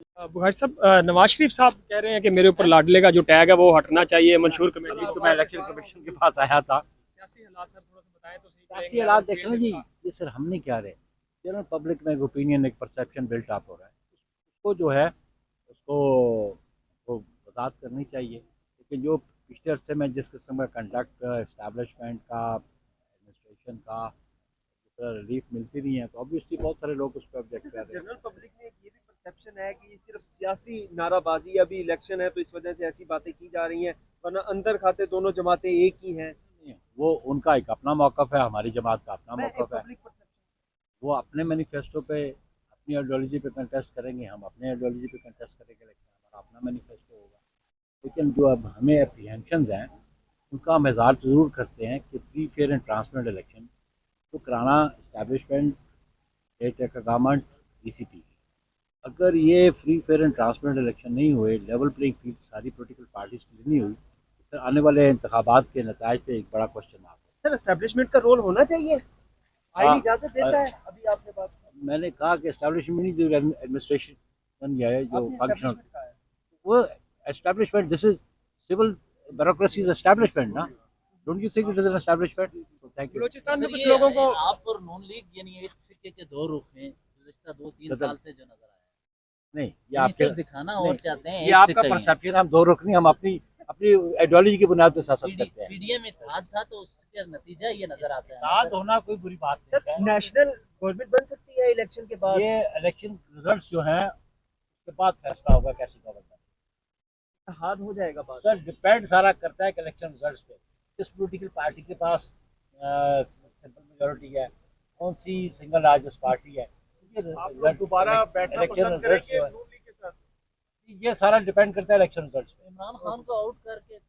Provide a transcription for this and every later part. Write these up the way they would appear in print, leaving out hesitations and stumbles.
बुखारी साहब, नवाज शरीफ साहब कह रहे हैं कि मेरे ऊपर लाडले का जो टैग है वो हटना चाहिए, मंशूर अभी कमेटी। तो मैं इलेक्शन कमीशन के पास आया था। सियासी हालात सर थोड़ा सा बताएं तो सही सियासी रहेंगे। हालात देखें ना जी, ये सर हम नहीं कह रहे। जनरल पब्लिक में एक ओपिनियन, एक परसेप्शन बिल्ट अप हो रहा है, उसको जो है उसको वो वजाहत करनी चाहिए। लेकिन जो पिछले अरसे में जिस किस्म का कंडक्ट इस्टेब्लिशमेंट का, एडमिनिस्ट्रेशन का, रिलीफ मिलती नहीं है, तो ऑब्वियसली बहुत सारे लोग उस पर ऑब्जेक्ट अच्छा कर सर, रहे हैं। जनरल पब्लिक में एक ये भी परसेप्शन है कि ये सिर्फ सियासी नाराबाजी, अभी इलेक्शन है तो इस वजह से ऐसी बातें की जा रही हैं, वरना अंदर खाते दोनों जमातें एक ही हैं। वो उनका एक अपना मौकफ है, हमारी जमात का अपना मैं एक मौकफ है। Public perception. वो अपने मैनिफेस्टो पे, अपनी आइडियोलॉजी पे कंटेस्ट करेंगे, हम अपने आइडियोलॉजी पे कंटेस्ट करेंगे, लेकिन हमारा अपना मैनिफेस्टो होगा। लेकिन जो अब हमें अप्रीहेंशंस हैं, उनका हम इजहार ज़रूर करते हैं कि free fair and transparent election तो कराना इस्टेब्लिशमेंट, स्टेट गवर्नमेंट, ईसीपी। अगर ये free fair and transparent election नहीं हुए, लेवल प्लेइंग फील्ड सारी पोलिटिकल पार्टीज की नहीं हुई, तो फिर आने वाले इंतखाबात के नतज पे एक बड़ा क्वेश्चन मार्क सर, एस्टेब्लिशमेंट का रोल होना चाहिए, है। आईनी इजाजत देता है। अभी आपने बात की, मैंने कहा कि एस्टेब्लिशमेंट जो एडमिनिस्ट्रेशन या है, जो आपने फंक्शन, एस्टेब्लिशमेंट कहा है। वो establishment, this is civil bureaucracy is establishment ना। Don't you think it is an establishment? So thank you. Balochistan में सर कुछ ये लोगों को आप और नून लीग यानी एक सिक्के के दो रुख हैं गुज़िश्ता 2-3 साल से जो नजर आया है। नहीं, ये यानी आपके सिर्फ दिखाना नहीं, और चाहते हैं ये एक आपका सिक्का ही है। परसेप्शन। हम दो रुख नहीं, हम अपनी अपनी आइडियोलॉजी की बुनियाद पर सियासत करते हैं। पीडीएम इत्तेहाद था तो उसका नतीजा ये नजर आता है। इत्तेहाद होना कोई बुरी बात नहीं सर, है। नेशनल गवर्नमेंट बन सकती है इलेक्शन के बाद। ये इलेक्शन रिजल्ट्स जो हैं उसके बाद फैसला होगा कैसी गवर्नमेंट। इत्तेहाद हो जाएगा बाद। सर डिपेंड सारा करता है कि इलेक्शन रिजल्ट्स पे, किस पॉलिटिकल पार्टी के पास सिंपल मेजोरिटी है, कौन सी सिंगल लार्जेस्ट पार्टी है। दोबारा बैठना इलेक्शन पसंद रिजल्ट्स करेंगे जो है, नून लीग के साथ? ये सारा डिपेंड करता है इलेक्शन रिजल्ट्स पे। इमरान खान को आउट करके तो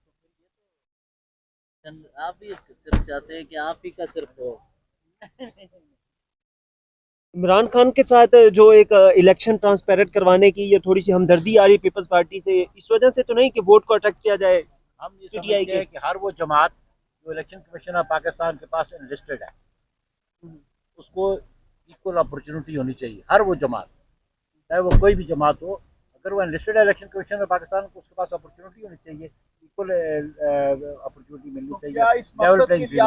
फिर ये तो आप ही सिर्फ चाहते हैं कि आप ही का सिर्फ हो। इमरान खान के साथ जो एक इलेक्शन ट्रांसपेरेंट करवाने की ये थोड़ी सी हमदर्दी आ रही पीपल्स पार्टी से, इस वजह से तो नहीं कि वोट को अटैक किया जाए। हम ये पीटीआई समझते हैं कि हर वो जमात जो इलेक्शन कमीशन ऑफ पाकिस्तान के पास लिस्टेड है, उसको इक्वल अपॉर्चुनिटी होनी चाहिए। हर वो जमात, चाहे वो कोई भी जमात हो, अगर वो लिस्टेड है इलेक्शन कमीशन ऑफ पाकिस्तान को, उसके पास अपॉर्चुनिटी होनी चाहिए, इक्वल अपॉर्चुनिटी मिलनी चाहिए। Level playing field.